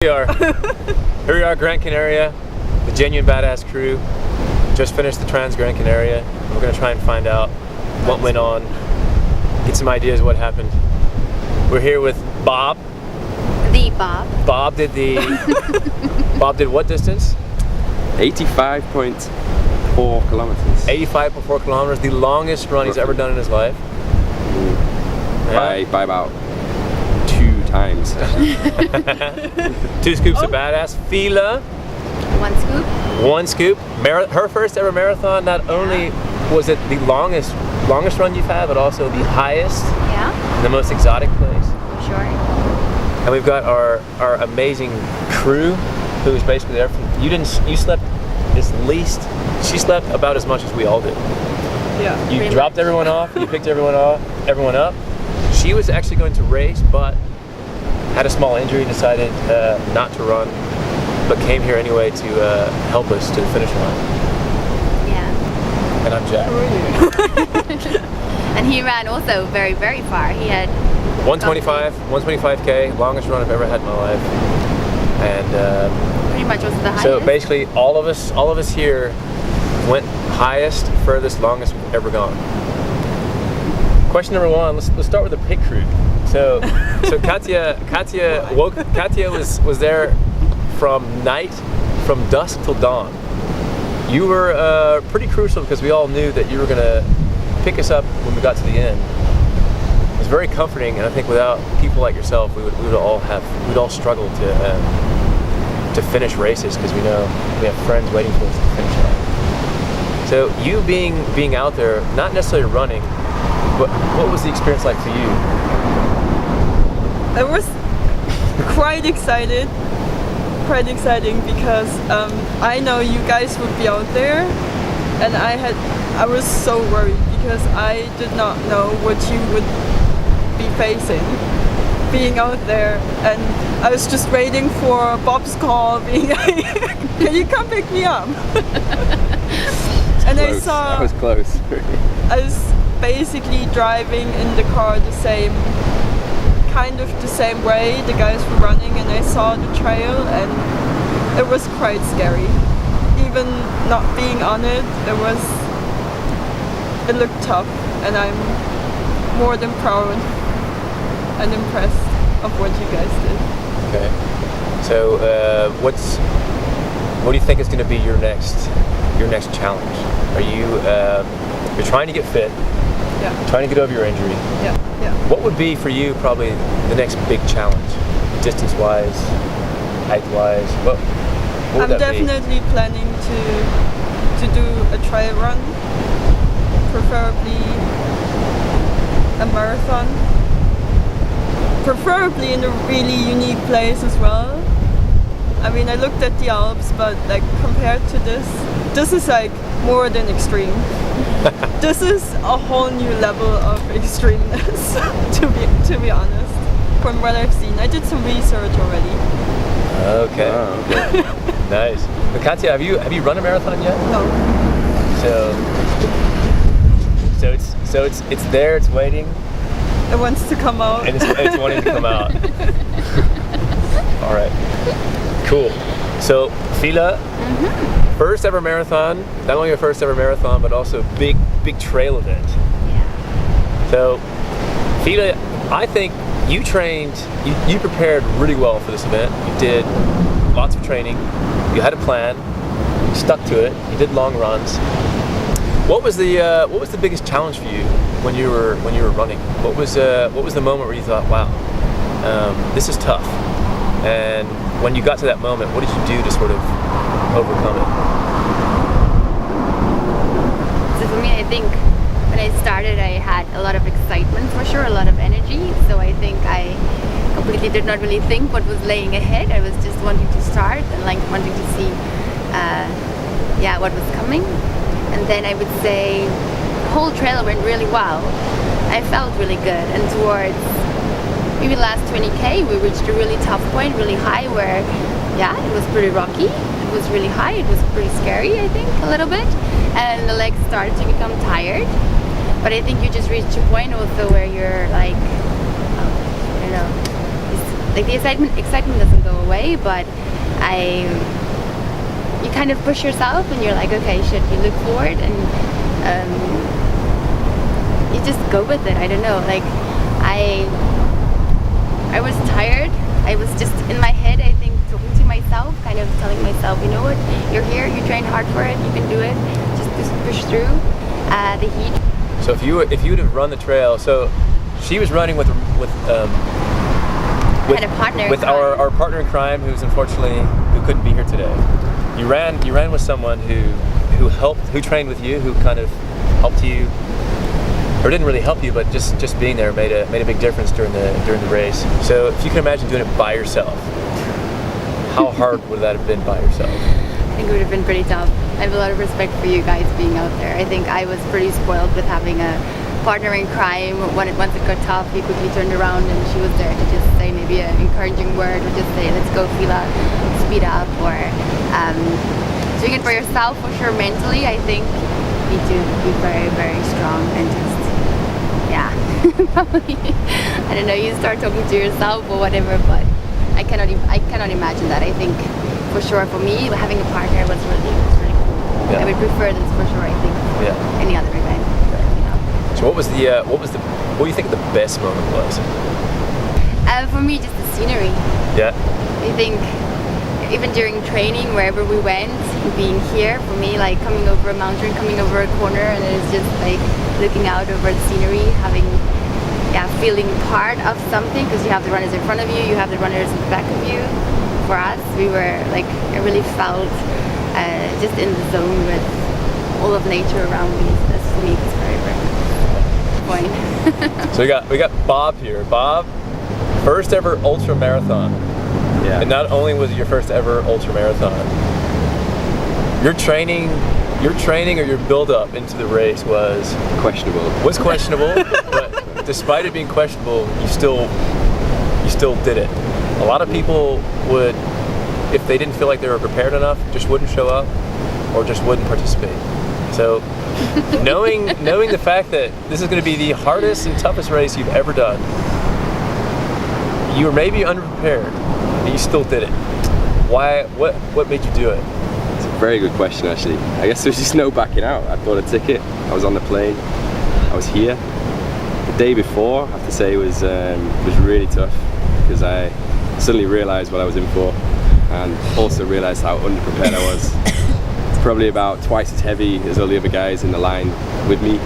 Here we are, Gran Canaria, the genuine badass crew. Just finished the Transgrancanaria. We're gonna try and find out what went on, get some ideas of what happened. We're here with Bob. Bob did the. Bob did what distance? 85.4 kilometers. 85.4 kilometers, the longest run he's ever done in his life. By about 2 times. 2 scoops of badass. Fila. 1 scoop. 1 scoop. Her first ever marathon. Not only was it the longest run you've had, but also the highest. Yeah. The most exotic place. Sure. And we've got our amazing crew, who is basically there. You slept at least. She slept about as much as we all did. Yeah. You Pretty dropped much. everyone off. You picked everyone up. She was actually going to race, but had a small injury, decided not to run, but came here anyway to help us to the finish line. Yeah. And I'm Jack. And he ran also very, very far. He had 125K, longest run I've ever had in my life. And pretty much was the highest. so basically all of us here went highest, furthest, longest we've ever gone. Question number 1, let's start with the pit crew. So Katja was there from dusk till dawn. You were pretty crucial because we all knew that you were gonna pick us up when we got to the end. It was very comforting, and I think without people like yourself, we'd all struggle to finish races because we know we have friends waiting for us to finish up. So you being out there, not necessarily running, but what was the experience like for you? I was quite exciting because I know you guys would be out there, and I was so worried because I did not know what you would be facing being out there, and I was just waiting for Bob's call being like, can you come pick me up? And Close. That was close. I was basically driving in the car the same way the guys were running, and I saw the trail, and it was quite scary. Even not being on it, it looked tough, and I'm more than proud and impressed of what you guys did. Okay. So what do you think is going to be your next challenge? Are you're trying to get fit? Yeah. Trying to get over your injury. Yeah. What would be for you probably the next big challenge, distance-wise, height-wise? What would I'm that definitely planning to do a trail run, preferably a marathon, preferably in a really unique place as well. I mean, I looked at the Alps, but like compared to this is like more than extreme. This is a whole new level of extremeness, to be honest. From what I've seen, I did some research already. Okay. Oh, okay. Nice. But Katja, have you run a marathon yet? No. So it's there, it's waiting, It wants to come out. and it's wanting to come out. All right. Cool. So Fila, first ever marathon. Not only your first ever marathon, but also big trail event. Yeah. So Fila, I think you trained. You prepared really well for this event. You did lots of training. You had a plan. You stuck to it. You did long runs. What was the biggest challenge for you when you were running? What was the moment where you thought, wow, this is tough? And when you got to that moment, what did you do to sort of overcome it? So for me, I think when I started, I had a lot of excitement for sure, a lot of energy. So I think I completely did not really think what was laying ahead. I was just wanting to start and like wanting to see, what was coming. And then I would say the whole trail went really well. I felt really good, and towards maybe last 20K, we reached a really tough point, really high, where, it was pretty rocky. It was really high. It was pretty scary, I think, a little bit. And the legs started to become tired. But I think you just reach a point also where you're like, I don't know, like the excitement doesn't go away, but you kind of push yourself and you're like, okay, shit, you look forward and you just go with it. I don't know, like I was tired. I was just in my head, I think, talking to myself, kind of telling myself, you know what, you're here, you trained hard for it, you can do it, just push through the heat. So if you would have run the trail, so she was running with had a partner in with crime. our partner in crime, who couldn't be here today. You ran with someone who trained with you, who kind of helped you, or didn't really help you, but just being there made a big difference during the race. So if you can imagine doing it by yourself, how hard would that have been by yourself? I think it would have been pretty tough. I have a lot of respect for you guys being out there. I think I was pretty spoiled with having a partner in crime. Once it got tough, he quickly turned around and she was there to just say maybe an encouraging word, or just say, let's go, Fila, speed up, or doing it for yourself for sure. Mentally, I think you need to be very, very strong and just, yeah, probably, I don't know, you start talking to yourself or whatever, but I cannot imagine that. I think for sure for me, having a partner was really cool. Yeah. I would prefer this for sure, I think, for any other event. So what do you think the best moment was? For me, just the scenery. Yeah. I think even during training, wherever we went, being here, for me, like coming over a mountain, coming over a corner, and it's just like looking out over the scenery, feeling part of something, because you have the runners in front of you, you have the runners in the back of you. For us, we were like, I really felt just in the zone with all of nature around me. That's for me, it's very, very point. So we got Bob here. Bob, first ever ultra marathon. Yeah. And not only was it your first ever ultra marathon, your training or your build up into the race was questionable. But despite it being questionable, you still did it. A lot of people would, if they didn't feel like they were prepared enough, just wouldn't show up or just wouldn't participate. So knowing the fact that this is going to be the hardest and toughest race you've ever done, you were maybe underprepared, and you still did it. Why? What made you do it? It's a very good question, actually. I guess there's just no backing out. I bought a ticket, I was on the plane, I was here. The day before, I have to say, was really tough, because I suddenly realised what I was in for, and also realised how underprepared I was. It's probably about twice as heavy as all the other guys in the line with me.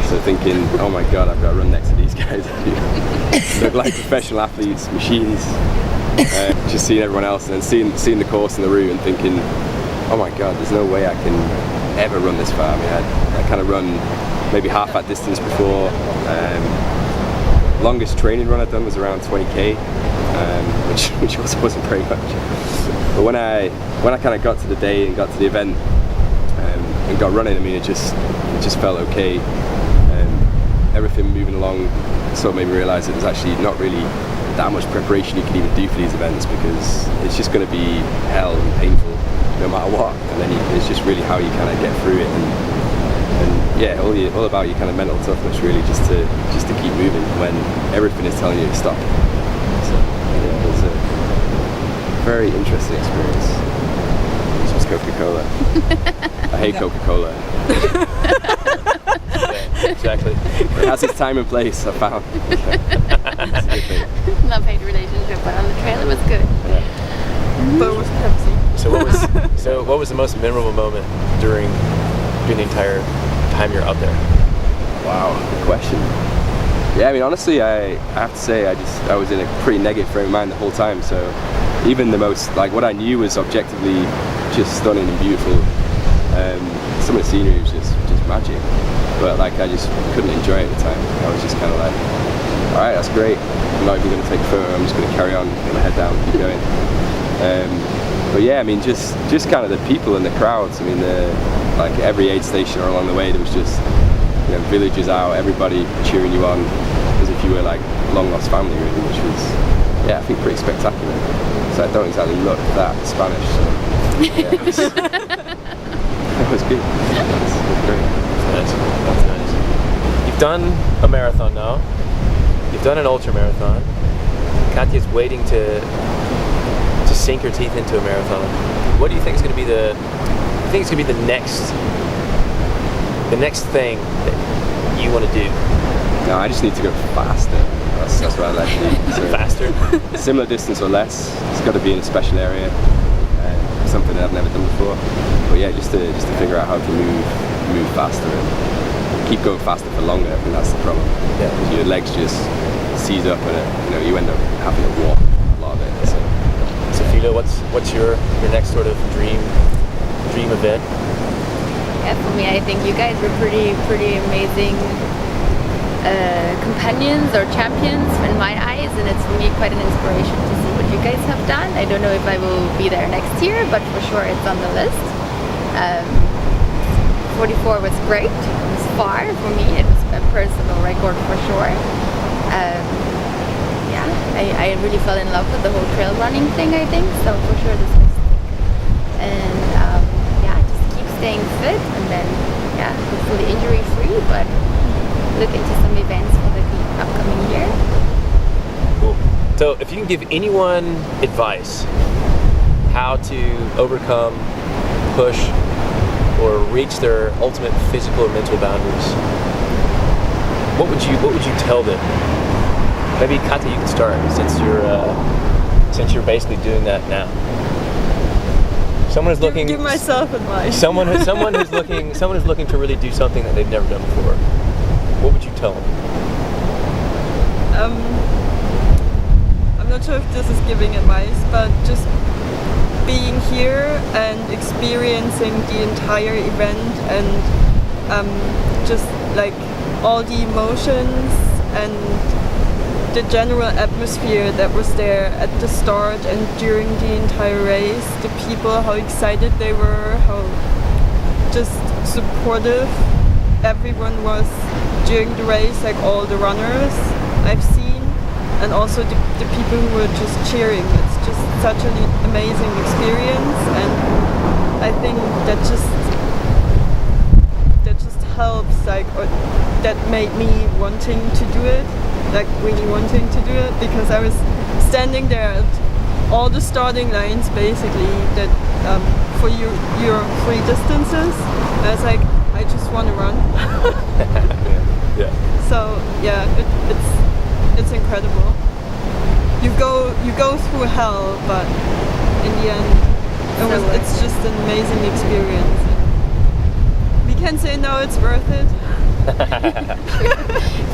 So thinking, oh my god, I've got to run next to these guys who look like professional athletes, machines. Just seeing everyone else and then seeing the course and the route and thinking, oh my god, there's no way I can ever run this far. I mean, I kind of run maybe half that distance before. Longest training run I'd done was around 20k, which also wasn't very much. But when I kind of got to the day and got to the event and got running, I mean, it just felt okay. Everything moving along sort of made me realise that there's actually not really that much preparation you can even do for these events, because it's just going to be hell and painful no matter what. And then it's just really how you kind of get through it, and yeah, all about your kind of mental toughness, really, just to keep moving when everything is telling you to stop. So yeah, it was a very interesting experience. This was Coca-Cola. I hate Coca-Cola. Yeah, exactly. It has its time and place, I found. It's a good thing. Love-hate relationship, but on the trail it was good. But it was Pepsi. So what was the most memorable moment during the entire time you're out there? Wow, good question. Yeah, I mean, honestly, I have to say I was in a pretty negative frame of mind the whole time. So even the most, like, what I knew was objectively just stunning and beautiful. Some of the scenery was just magic. But like, I just couldn't enjoy it at the time. I was just kind of like, all right, that's great. I'm not even going to take a photo. I'm just going to carry on, get my head down, keep going. But yeah, I mean, just kind of the people and the crowds. I mean, like every aid station or along the way, there was just, you know, villagers out, everybody cheering you on as if you were like long lost family, really, which was, yeah, I think pretty spectacular. So I don't exactly look that Spanish. So, yeah, it was good. It was great. That's nice. You've done a marathon now. You've done an ultra marathon. Katya's waiting to sink her teeth into a marathon. What do you think is going to be the? I think it's going to be the next thing that you want to do. No, I just need to go faster. That's what I like to do. So Faster. similar distance or less. It's got to be in a special area, something that I've never done before. But yeah, just to figure out how to move faster and keep going faster for longer. I think that's the problem. Yeah. Your legs just seize up and you end up having to walk a lot of it. So Philo, what's your next sort of dream event? Yeah, for me, I think you guys were pretty amazing companions or champions in my eyes, and it's for me quite an inspiration to see what you guys have done. I don't know if I will be there next year, but for sure it's on the list. 44 was great. It was far for me. It was a personal record for sure. Yeah, I really fell in love with the whole trail running thing, I think, so for sure this was stick. And yeah, just keep staying fit, and then yeah, hopefully injury free, but look into some events for the upcoming year. Cool. So if you can give anyone advice how to overcome, push, or reach their ultimate physical or mental boundaries, what would you tell them? Maybe Katya, you can start since you're basically doing that now. Someone is looking. Give myself advice. Someone who's looking to really do something that they've never done before. What would you tell them? I'm not sure if this is giving advice, but just being here and experiencing the entire event and just like all the emotions and the general atmosphere that was there at the start and during the entire race, the people, how excited they were, how just supportive everyone was during the race, like all the runners I've seen, and also the people who were just cheering. It's just such an amazing experience, and I think that just helps, like, or that made me wanting to do it, like really wanting to do it, because I was standing there at all the starting lines basically that for your free distances. And I was like, I just want to run. Yeah. So yeah, it's incredible. You go through hell, but in the end, it's just an amazing experience. We can say now it's worth it.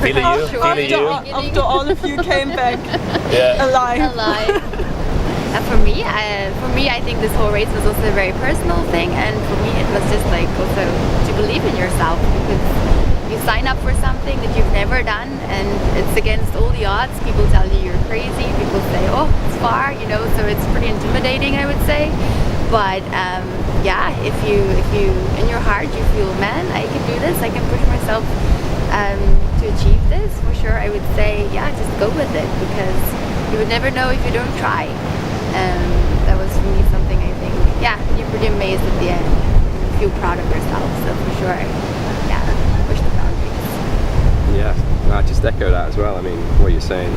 Feel you. After all of you came back alive. And for me, I think this whole race was also a very personal thing, and for me it was just like also to believe in yourself, because you sign up for something that you've never done and it's against all the odds. People tell you you're crazy, people say, oh, it's far, so it's pretty intimidating, I would say. But yeah, if you in your heart you feel, man, I can do this, I can push myself to achieve this, for sure I would say, yeah, just go with it, because you would never know if you don't try. That was for me something I think, yeah, you're pretty amazed at the end. You feel proud of yourself, so for sure, yeah, push the boundaries. Yeah, no, I just echo that as well. I mean, what you're saying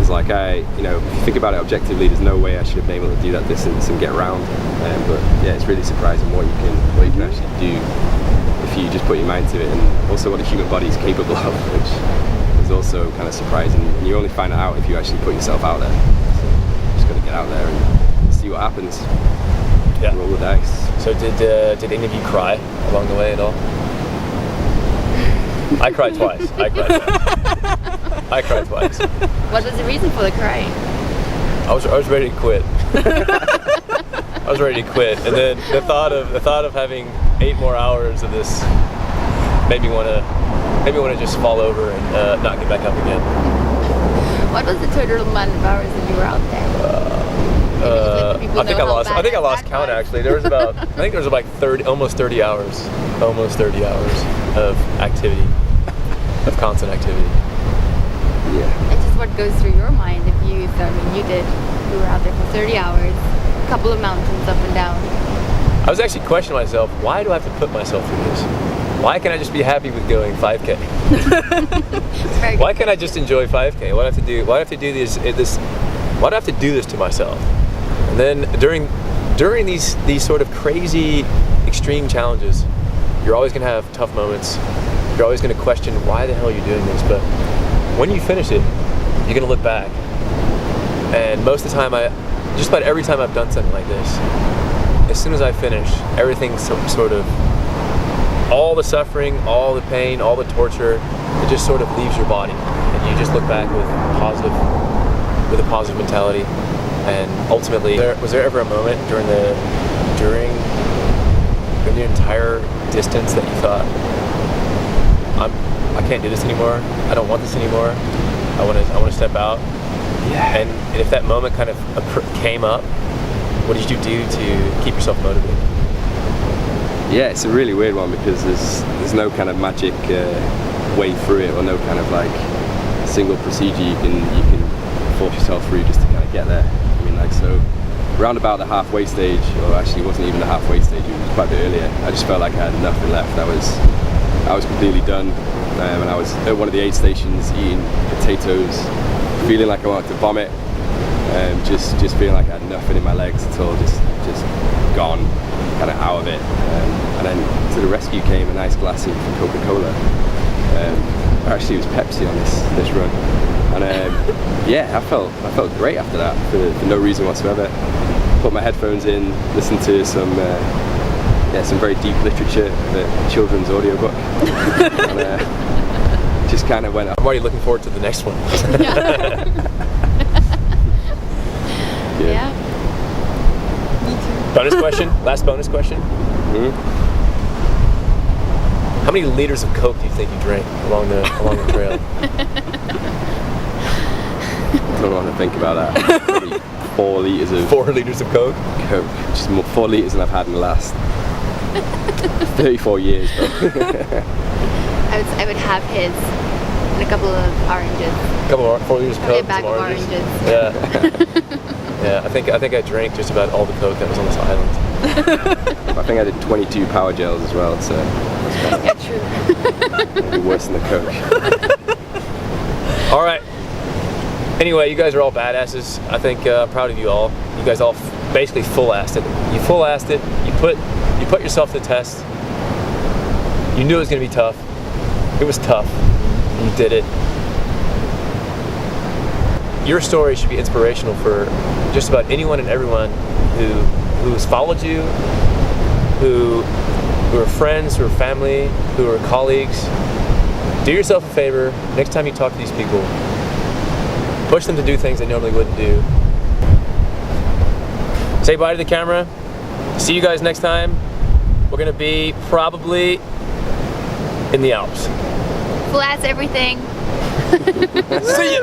is like, if you think about it objectively, there's no way I should have been able to do that distance and get around. But yeah, it's really surprising what you can actually do if you just put your mind to it, and also what the human body is capable of, which is also kind of surprising. And you only find it out if you actually put yourself out there. So you just got to get out there and see what happens. Yeah. Roll the dice. So did any of you cry along the way at all? I cried twice. I cried twice. What was the reason for the crying? I was ready to quit. I was ready to quit, and then the thought of having 8 more hours of this made me want to just fall over and not get back up again. What was the total amount of hours that you were out there? I think I lost count actually. There was about like 30, almost 30 hours of activity, of constant activity. Yeah. It's just what goes through your mind if you. So I mean, you were out there for 30 hours, a couple of mountains up and down. I was actually questioning myself, why do I have to put myself through this? why can't I just be happy with going 5K? Very Why good. can't I just enjoy 5K? What do I have to do? Why do I have to do this? Why do I have to do this to myself? And then during these sort of crazy, extreme challenges, you're always gonna have tough moments. You're always gonna question why the hell are you doing this? But when you finish it, you're gonna look back. And most of the time, just about every time I've done something like this, as soon as I finish, everything's sort of, all the suffering, all the pain, all the torture, it just sort of leaves your body, and you just look back with a positive mentality. And ultimately, was there ever a moment during the entire distance that you thought, I can't do this anymore. I don't want this anymore. I want to step out. Yeah. And if that moment kind of came up, what did you do to keep yourself motivated? Yeah, it's a really weird one because there's no kind of magic way through it, or no kind of like single procedure you can force yourself through just to kind of get there. I mean, like, so round about the halfway stage, or actually it wasn't even the halfway stage, it was quite a bit earlier, I just felt like I had nothing left. I was completely done, and I was at one of the aid stations eating potatoes, feeling like I wanted to vomit, just feeling like I had nothing in my legs at all, just gone, kind of out of it. And then to the rescue came a nice glass of Coca-Cola. Actually, it was Pepsi on this run, and yeah, I felt great after that for no reason whatsoever. Put my headphones in, listened to some very deep literature, the children's audiobook, and just kind of went up. I'm already looking forward to the next one. Yeah. Me too. Bonus question, last bonus question. Mhm. How many liters of Coke do you think you drank along the trail? Don't want to think about that. Probably 4 liters of 4 liters of Coke? Coke, just more 4 liters than I've had in the last 34 years. Bro. I would have his and a couple of oranges. 4 liters of Probably Coke, a bag some of oranges. oranges. Yeah. Yeah, I think I drank just about all the Coke that was on this island. I think I did 22 power gels as well, so that's Yeah, true. maybe worse than the Coke. All right. Anyway, you guys are all badasses. I think proud of you all. You guys all basically full-assed it. You full-assed it. You put yourself to the test. You knew it was going to be tough. It was tough. You did it. Your story should be inspirational for just about anyone and everyone who's followed you, who are friends, who are family, who are colleagues. Do yourself a favor. Next time you talk to these people, push them to do things they normally wouldn't do. Say bye to the camera. See you guys next time. We're gonna be probably in the Alps. Full ass everything. See ya!